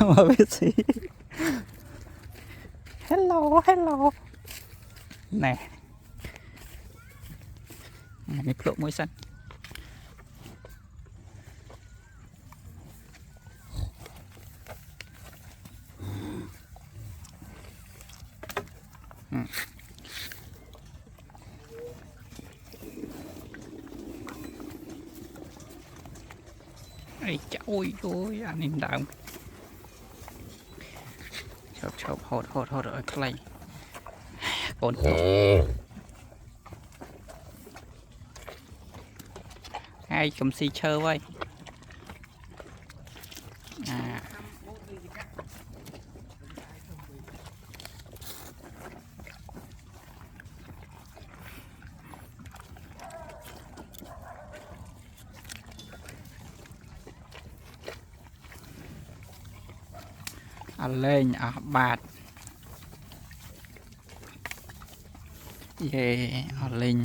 mà biết gì. Hello hello nè này lộ mũi xanh. Ây chà, ôi ôi anh em đào chộp hột ở clay còn hai cầm xì chơi vậy à lên à bạt về lên